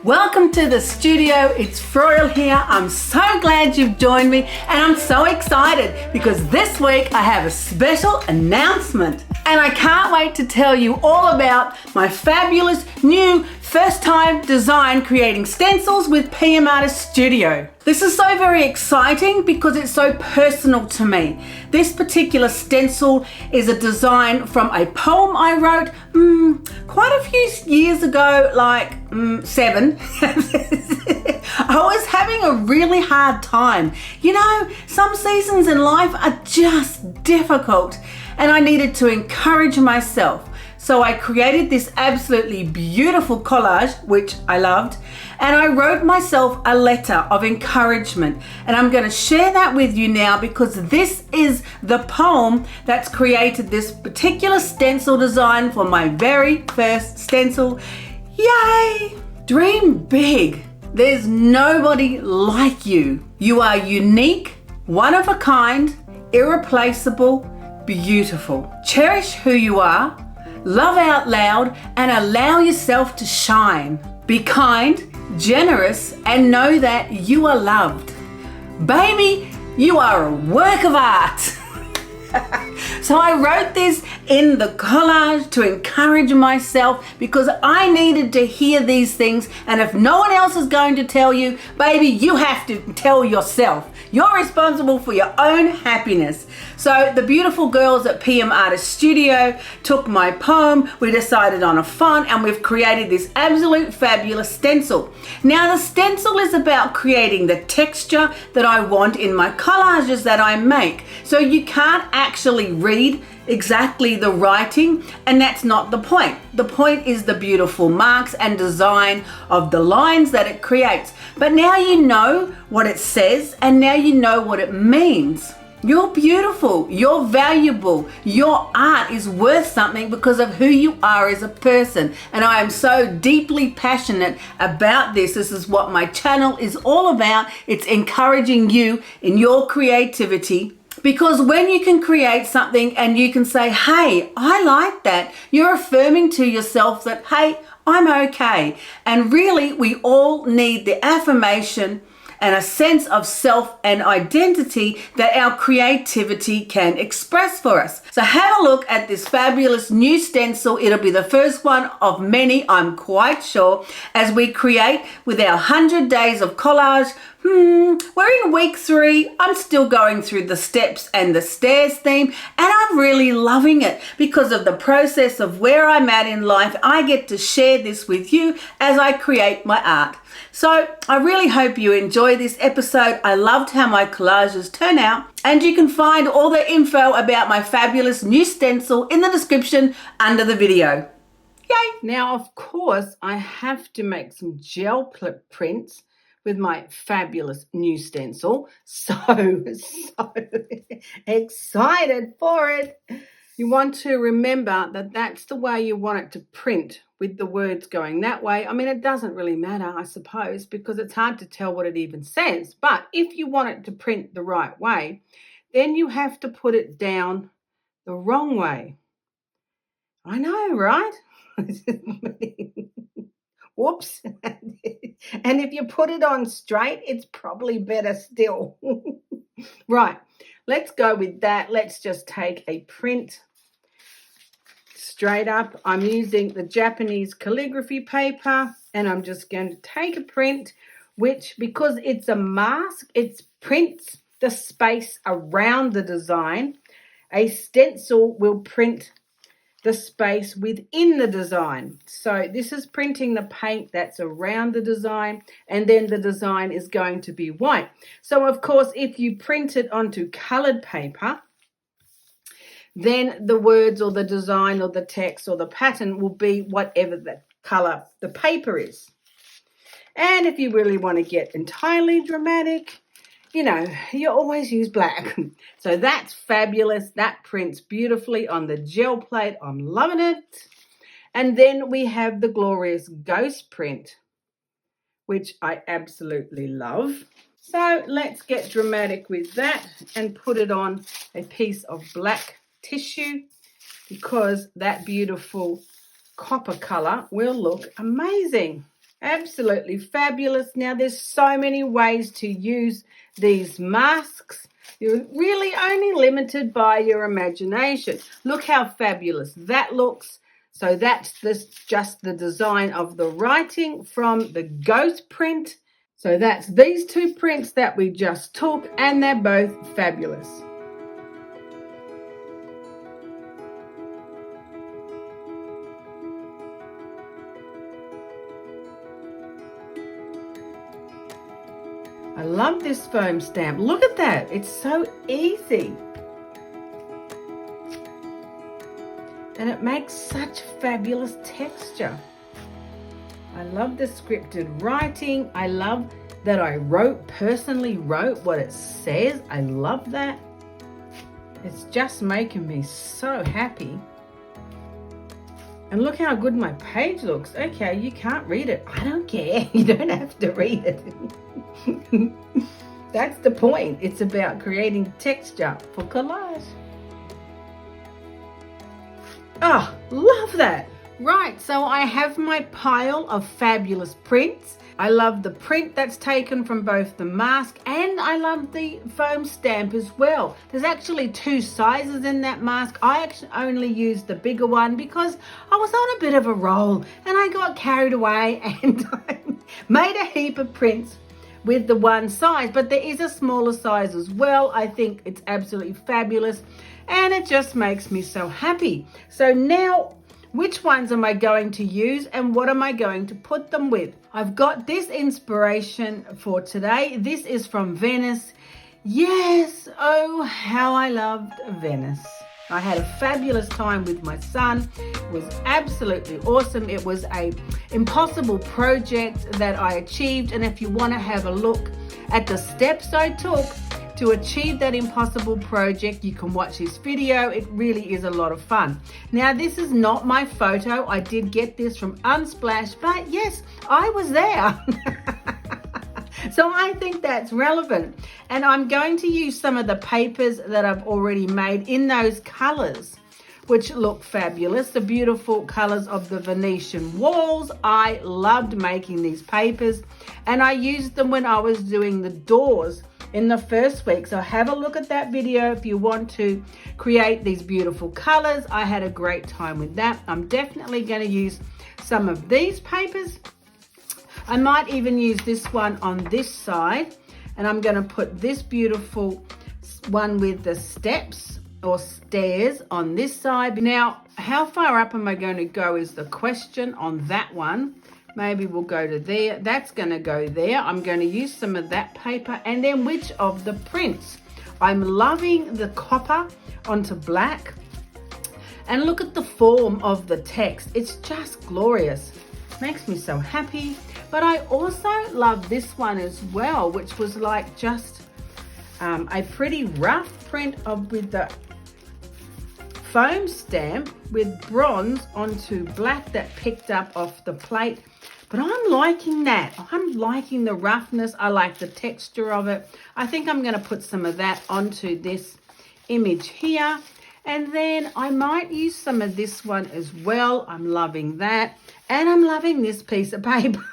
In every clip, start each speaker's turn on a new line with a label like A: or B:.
A: Welcome to the studio. It's Froyle here. I'm so glad you've joined me and I'm so excited because this week I have a special announcement and I can't wait to tell you all about my fabulous new first time design creating stencils with PM Artist Studio. This is so very exciting because it's so personal to me. This particular stencil is a design from a poem I wrote quite a few years ago, like 7. I was having a really hard time. You know, some seasons in life are just difficult and I needed to encourage myself. So I created this absolutely beautiful collage, which I loved, and I wrote myself a letter of encouragement. And I'm going to share that with you now because this is the poem that's created this particular stencil design for my very first stencil. Yay! Dream big. There's nobody like you. You are unique, one of a kind, irreplaceable, beautiful. Cherish who you are. Love out loud and allow yourself to shine. Be kind, generous, and know that you are loved. Baby, you are a work of art. So I wrote this in the collage to encourage myself because I needed to hear these things, and if no one else is going to tell you, baby, you have to tell yourself. You're responsible for your own happiness. So the beautiful girls at PM Artist Studio took my poem, we decided on a font, and we've created this absolute fabulous stencil. Now the stencil is about creating the texture that I want in my collages that I make. So you can't actually read exactly the writing, and that's not the point. The point is the beautiful marks and design of the lines that it creates. But now you know what it says and now you know what it means. You're beautiful, you're valuable, your art is worth something because of who you are as a person. And I am so deeply passionate about this. This is what my channel is all about. It's encouraging you in your creativity. Because when you can create something and you can say, hey, I like that, you're affirming to yourself that, hey, I'm okay. And really, we all need the affirmation and a sense of self and identity that our creativity can express for us. So have a look at this fabulous new stencil. It'll be the first one of many, I'm quite sure, as we create with our 100 days of collage. We're in week 3. I'm still going through the steps and the stairs theme, and I'm really loving it because of the process of where I'm at in life. I get to share this with you as I create my art. So I really hope you enjoy this episode. I loved how my collages turn out, and you can find all the info about my fabulous new stencil in the description under the video. Yay! Now, of course, I have to make some gel prints with my fabulous new stencil. So excited for it. You want to remember that that's the way you want it to print, with the words going that way. I mean, it doesn't really matter, I suppose, because it's hard to tell what it even says. But if you want it to print the right way, then you have to put it down the wrong way. I know, right? Whoops. And if you put it on straight, it's probably better still. Right, let's go with that. Let's just take a print straight up. I'm using the Japanese calligraphy paper, and I'm just going to take a print, which, because it's a mask, it prints the space around the design. A stencil will print the space within the design. So this is printing the paint that's around the design, and then the design is going to be white. So of course, if you print it onto colored paper, then the words or the design or the text or the pattern will be whatever the color the paper is. And if you really want to get entirely dramatic, you know, you always use black. So that's fabulous. That prints beautifully on the gel plate. I'm loving it. And then we have the glorious ghost print, which I absolutely love. So let's get dramatic with that and put it on a piece of black tissue because that beautiful copper color will look amazing. Absolutely fabulous. Now, there's so many ways to use these masks. You're really only limited by your imagination. Look how fabulous that looks. So that's just the design of the writing from the ghost print. So that's these two prints that we just took, and they're both fabulous. I love this foam stamp. Look at that. It's so easy. And it makes such fabulous texture. I love the scripted writing. I love that I personally wrote what it says. I love that. It's just making me so happy. And look how good my page looks. Okay, you can't read it. I don't care. You don't have to read it. That's the point. It's about creating texture for collage. Oh, love that. Right, so I have my pile of fabulous prints. I love the print that's taken from both the mask, and I love the foam stamp as well. There's actually two sizes in that mask. I actually only used the bigger one because I was on a bit of a roll and I got carried away and I made a heap of prints with the one size, but there is a smaller size as well. I think it's absolutely fabulous and it just makes me so happy. So now, which ones am I going to use and what am I going to put them with? I've got this inspiration for today. This is from Venice. Yes, oh, how I loved Venice. I had a fabulous time with my son. It was absolutely awesome. It was an impossible project that I achieved. And if you want to have a look at the steps I took to achieve that impossible project, you can watch this video. It really is a lot of fun. Now, this is not my photo. I did get this from Unsplash, but yes, I was there. So I think that's relevant. And I'm going to use some of the papers that I've already made in those colors, which look fabulous. The beautiful colors of the Venetian walls. I loved making these papers, and I used them when I was doing the doors in the first week. So have a look at that video if you want to create these beautiful colors. I had a great time with that. I'm definitely going to use some of these papers. I might even use this one on this side, and I'm going to put this beautiful one with the steps or stairs on this side. Now, how far up am I going to go is the question on that one. Maybe we'll go to there. That's going to go there. I'm going to use some of that paper. And then which of the prints? I'm loving the copper onto black. And look at the form of the text. It's just glorious. Makes me so happy. But I also love this one as well, which was like just a pretty rough print with the foam stamp with bronze onto black that picked up off the plate. But I'm liking that. I'm liking the roughness. I like the texture of it. I think I'm going to put some of that onto this image here. And then I might use some of this one as well. I'm loving that. And I'm loving this piece of paper.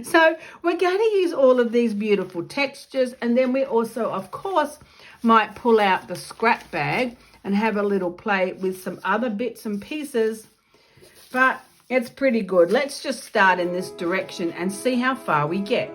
A: So we're going to use all of these beautiful textures. And then we also, of course, might pull out the scrap bag and have a little play with some other bits and pieces. But it's pretty good. Let's just start in this direction and see how far we get.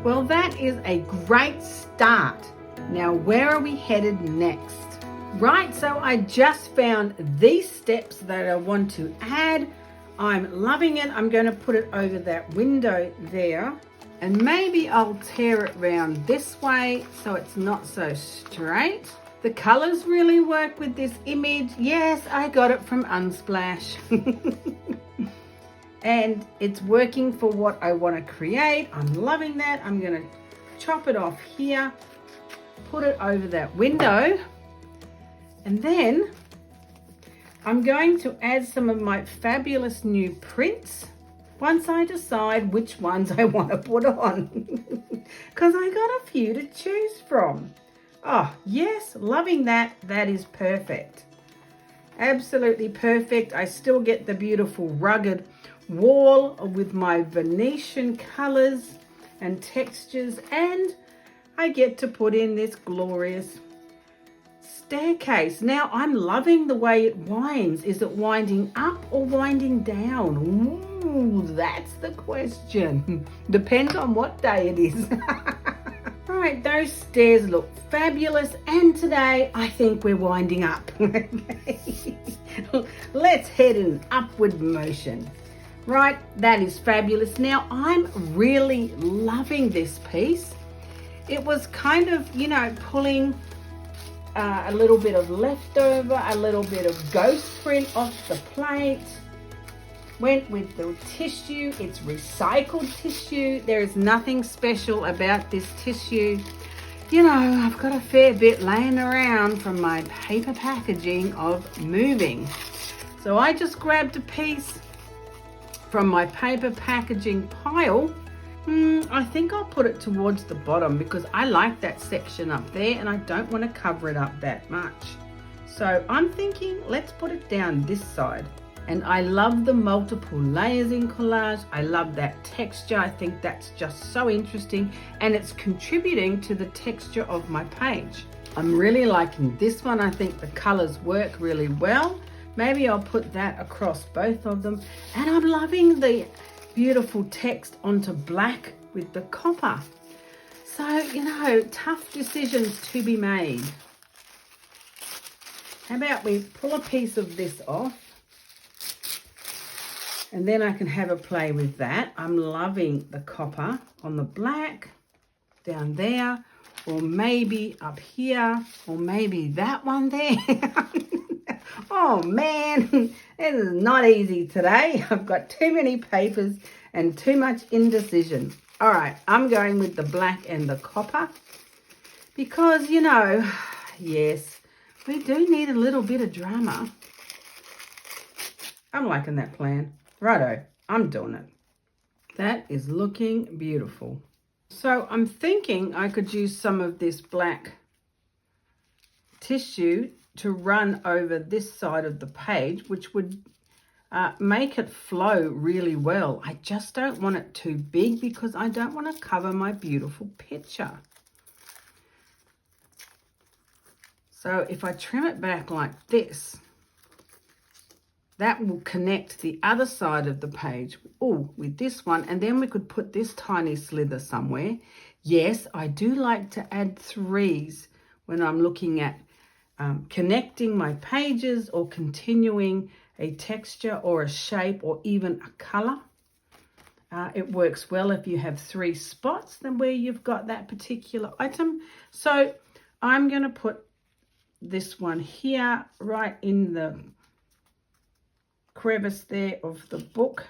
A: Well, that is a great start. Now, where are we headed next? Right, so I just found these steps that I want to add. I'm loving it. I'm going to put it over that window there. And maybe I'll tear it round this way so it's not so straight. The colors really work with this image. Yes, I got it from Unsplash. And it's working for what I want to create. I'm loving that. I'm going to chop it off here, put it over that window, and then I'm going to add some of my fabulous new prints once I decide which ones I want to put on, because I got a few to choose from. Oh yes, loving that. That is perfect. Absolutely perfect. I still get the beautiful rugged wall with my Venetian colors and textures, and I get to put in this glorious staircase. Now I'm loving the way it winds. Is it winding up or winding down? Ooh, that's the question. Depends on what day it is. Right, those stairs look fabulous, and today I think we're winding up. Let's head in an upward motion. Right, that is fabulous. Now I'm really loving this piece. It was kind of, you know, pulling a little bit of leftover, a little bit of ghost print off the plate. Went with the tissue. It's recycled tissue. There is nothing special about this tissue. You know, I've got a fair bit laying around from my paper packaging of moving. So I just grabbed a piece from my paper packaging pile. I think I'll put it towards the bottom because I like that section up there and I don't want to cover it up that much. So I'm thinking, let's put it down this side. And I love the multiple layers in collage. I love that texture. I think that's just so interesting, and it's contributing to the texture of my page. I'm really liking this one. I think the colors work really well. Maybe I'll put that across both of them. And I'm loving the beautiful text onto black with the copper. So, you know, tough decisions to be made. How about we pull a piece of this off? And then I can have a play with that. I'm loving the copper on the black, down there, or maybe up here, or maybe that one there. Oh man, it is not easy today. I've got too many papers and too much indecision. All right, I'm going with the black and the copper because, you know, yes, we do need a little bit of drama. I'm liking that plan. Righto, I'm doing it. That is looking beautiful. So I'm thinking I could use some of this black tissue to run over this side of the page, which would make it flow really well. I just don't want it too big because I don't want to cover my beautiful picture. So if I trim it back like this, that will connect the other side of the page with this one, and then we could put this tiny slither somewhere. Yes, I do like to add threes when I'm looking at connecting my pages or continuing a texture or a shape or even a color. It works well if you have 3 spots then where you've got that particular item. So I'm going to put this one here right in the crevice there of the book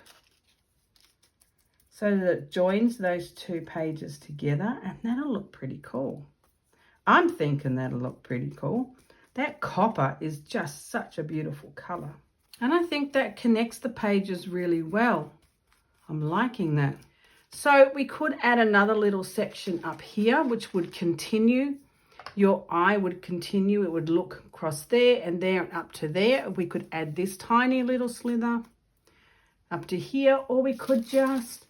A: so that it joins those 2 pages together, and that'll look pretty cool. I'm thinking that'll look pretty cool. That copper is just such a beautiful color, and I think that connects the pages really well. I'm liking that. So we could add another little section up here which would continue. Your eye would continue, it would look across there and there and up to there. We could add this tiny little slither up to here, or we could just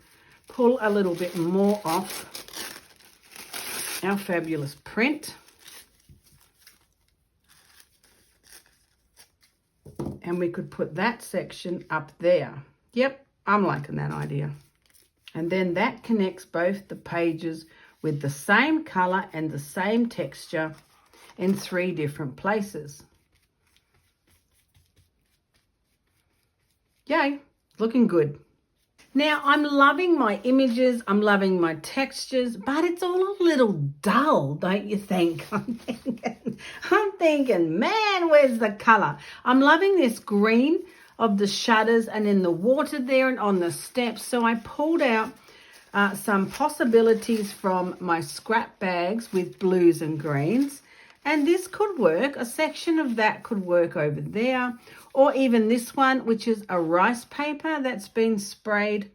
A: pull a little bit more off our fabulous print. And we could put that section up there. Yep, I'm liking that idea. And then that connects both the pages with the same color and the same texture in 3 different places. Yay, looking good. Now, I'm loving my images, I'm loving my textures, but it's all a little dull, don't you think? I'm thinking, man, where's the color? I'm loving this green of the shutters and in the water there and on the steps. So I pulled out some possibilities from my scrap bags with blues and greens. And this could work. A section of that could work over there. Or even this one, which is a rice paper that's been sprayed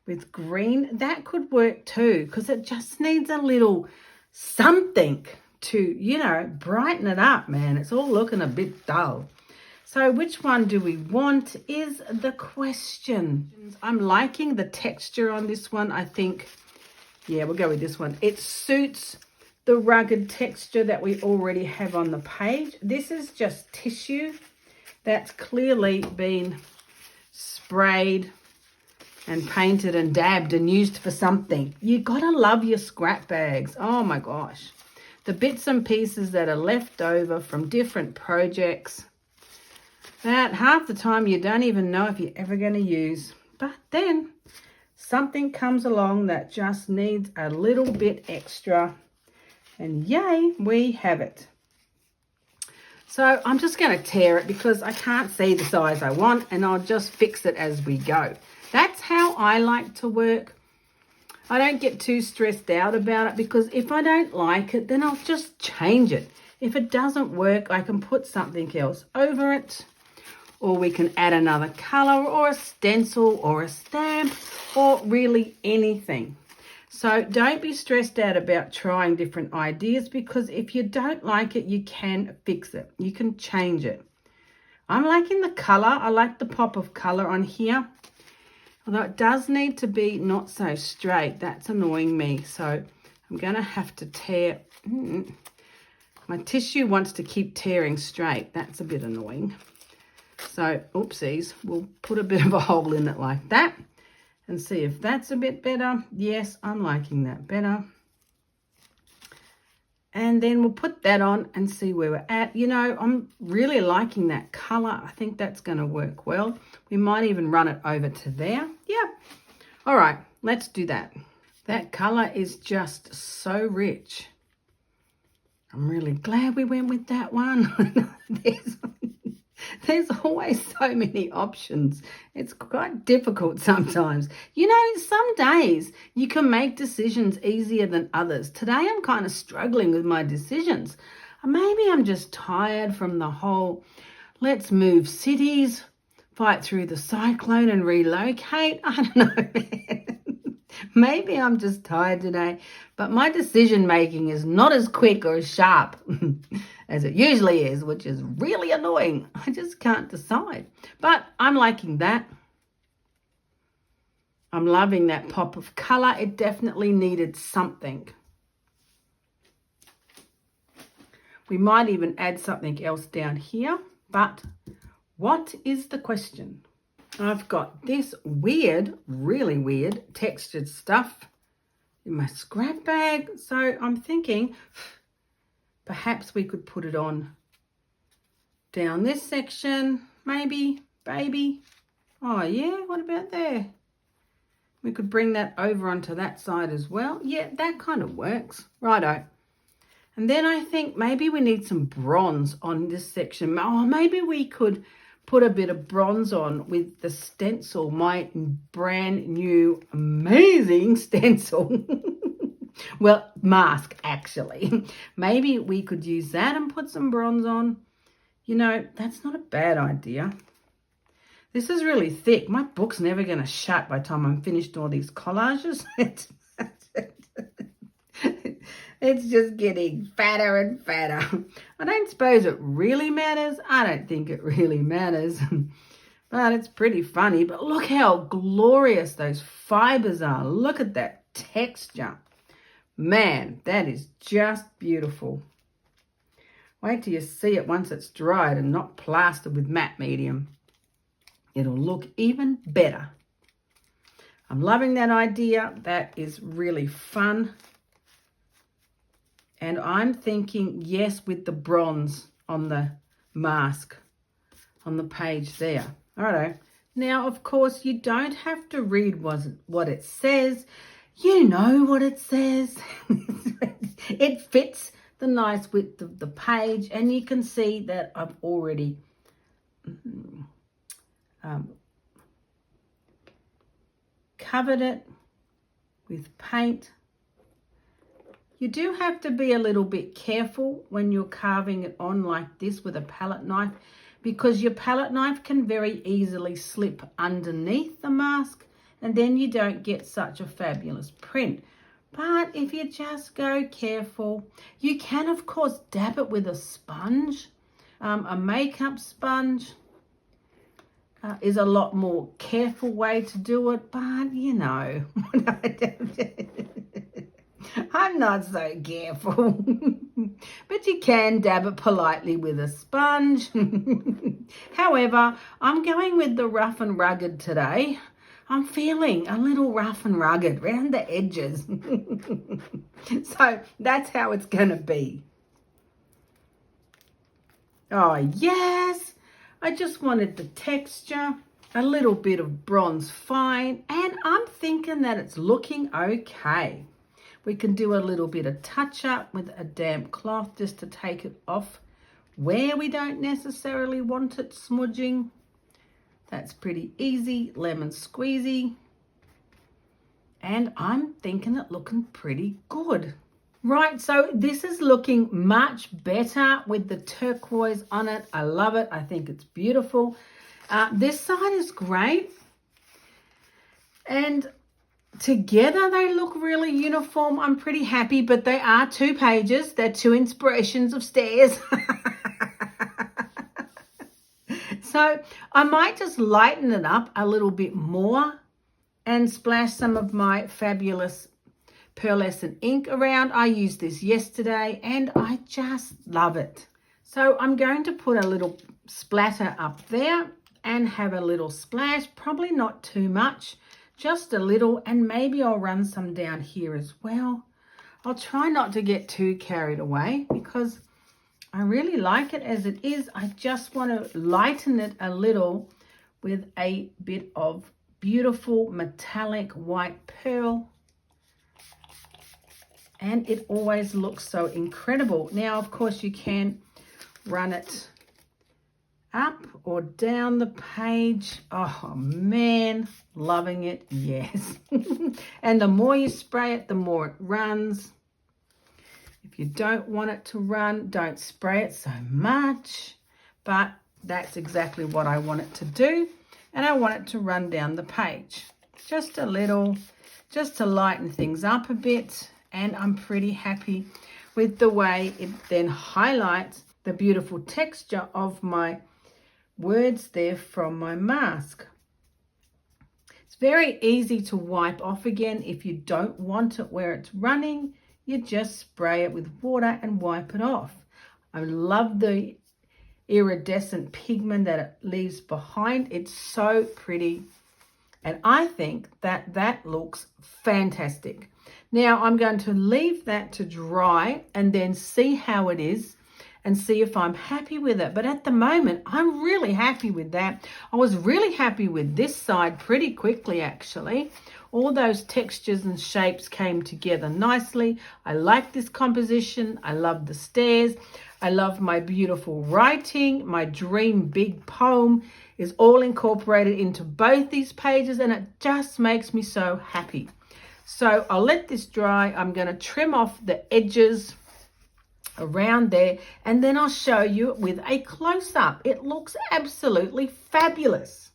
A: with green. That could work too, because it just needs a little something to, you know, brighten it up, man. It's all looking a bit dull. So which one do we want is the question. I'm liking the texture on this one. I think, yeah, we'll go with this one. It suits the rugged texture that we already have on the page. This is just tissue that's clearly been sprayed and painted and dabbed and used for something. You gotta love your scrap bags. Oh my gosh. The bits and pieces that are left over from different projects that half the time you don't even know if you're ever going to use. But then something comes along that just needs a little bit extra. And yay, we have it. So I'm just going to tear it because I can't see the size I want, and I'll just fix it as we go. That's how I like to work. I don't get too stressed out about it, because if I don't like it, then I'll just change it. If it doesn't work, I can put something else over it, or we can add another color or a stencil or a stamp or really anything. So don't be stressed out about trying different ideas, because if you don't like it, you can fix it. You can change it. I'm liking the color. I like the pop of color on here. Although it does need to be not so straight. That's annoying me. So I'm going to have to tear. My tissue wants to keep tearing straight. That's a bit annoying. So, oopsies, we'll put a bit of a hole in it like that and see if that's a bit better. Yes, I'm liking that better. And then we'll put that on and see where we're at. You know, I'm really liking that color. I think that's going to work well. We might even run it over to there. Yeah. All right, let's do that. That color is just so rich. I'm really glad we went with that one. There's always so many options. It's quite difficult sometimes. You know, some days you can make decisions easier than others. Today I'm kind of struggling with my decisions. Maybe I'm just tired from the whole let's move cities, fight through the cyclone and relocate. I don't know, man. Maybe I'm just tired today, but my decision making is not as quick or as sharp as it usually is, which is really annoying. I just can't decide, but I'm liking that. I'm loving that pop of color. It definitely needed something. We might even add something else down here, but what is the question? I've got this weird, really weird textured stuff in my scrap bag. So I'm thinking perhaps we could put it on down this section, maybe. Oh yeah, what about there? We could bring that over onto that side as well. Yeah, that kind of works. Righto. And then I think maybe we need some bronze on this section. Oh, maybe we could put a bit of bronze on with the stencil, my brand new amazing stencil. Well, mask actually. Maybe we could use that and put some bronze on. You know, that's not a bad idea. This is really thick. My book's never going to shut by the time I'm finished all these collages. It's just getting fatter and fatter. I don't suppose it really matters. I don't think it really matters. But it's pretty funny. But look how glorious those fibers are. Look at that texture. Man, that is just beautiful. Wait till you see it once it's dried and not plastered with matte medium. It'll look even better. I'm loving that idea. That is really fun. And I'm thinking, yes, with the bronze on the mask on the page there. All right, Now, of course, you don't have to read what it says. You know what it says. It fits the nice width of the page, and you can see that I've already covered it with paint. You do have to be a little bit careful when you're carving it on like this with a palette knife, because your palette knife can very easily slip underneath the mask, and then you don't get such a fabulous print. But if you just go careful, you can of course dab it with a sponge. A makeup sponge is a lot more careful way to do it, but you know, I'm not so careful. But you can dab it politely with a sponge. However, I'm going with the rough and rugged today. I'm feeling a little rough and rugged around the edges. So that's how it's going to be. Oh, yes. I just wanted the texture, a little bit of bronze fine, and I'm thinking that it's looking okay. We can do a little bit of touch up with a damp cloth just to take it off where we don't necessarily want it smudging. That's pretty easy, lemon squeezy. And I'm thinking it looking pretty good. Right, so this is looking much better with the turquoise on it. I love it. I think it's beautiful. This side is great. And together they look really uniform. I'm pretty happy, but they are 2 pages. They're 2 inspirations of stairs. So I might just lighten it up a little bit more and splash some of my fabulous pearlescent ink around. I used this yesterday and I just love it. So I'm going to put a little splatter up there and have a little splash, probably not too much, just a little, and maybe I'll run some down here as well. I'll try not to get too carried away because I really like it as it is. I just want to lighten it a little with a bit of beautiful metallic white pearl. And it always looks so incredible. Now, of course, you can run it up or down the page. Oh, man, loving it, yes. And the more you spray it, the more it runs. If you don't want it to run, don't spray it so much. But that's exactly what I want it to do. And I want it to run down the page. Just a little, just to lighten things up a bit. And I'm pretty happy with the way it then highlights the beautiful texture of my words there from my mask. It's very easy to wipe off again. If you don't want it where it's running, you just spray it with water and wipe it off. I love the iridescent pigment that it leaves behind. It's so pretty. And I think that that looks fantastic. Now I'm going to leave that to dry and then see how it is and see if I'm happy with it. But at the moment, I'm really happy with that. I was really happy with this side pretty quickly, actually. All those textures and shapes came together nicely. I like this composition. I love the stairs. I love my beautiful writing. My dream big poem is all incorporated into both these pages, and it just makes me so happy. So I'll let this dry. I'm going to trim off the edges around there, and then I'll show you with a close-up. It looks absolutely fabulous.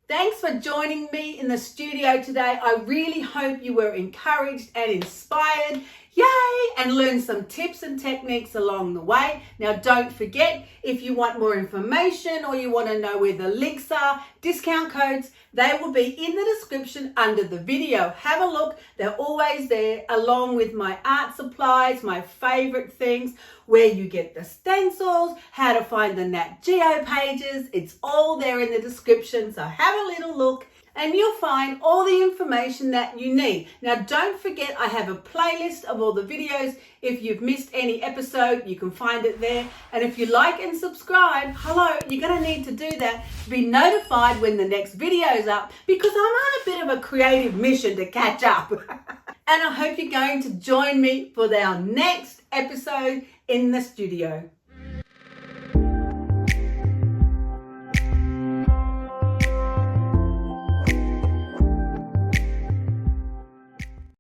A: Thanks for joining me in the studio today. I really hope you were encouraged and inspired. Yay! And learn some tips and techniques along the way. Now don't forget, if you want more information or you want to know where the links are, discount codes, they will be in the description under the video. Have a look, they're always there, along with my art supplies, my favorite things, where you get the stencils, how to find the Nat Geo pages. It's all there in the description, so have a little look and you'll find all the information that you need. Now don't forget, I have a playlist of all the videos. If you've missed any episode, you can find it there. And if you like and subscribe, hello, you're gonna need to do that to be notified when the next video is up, because I'm on a bit of a creative mission to catch up. And I hope you're going to join me for our next episode in the studio.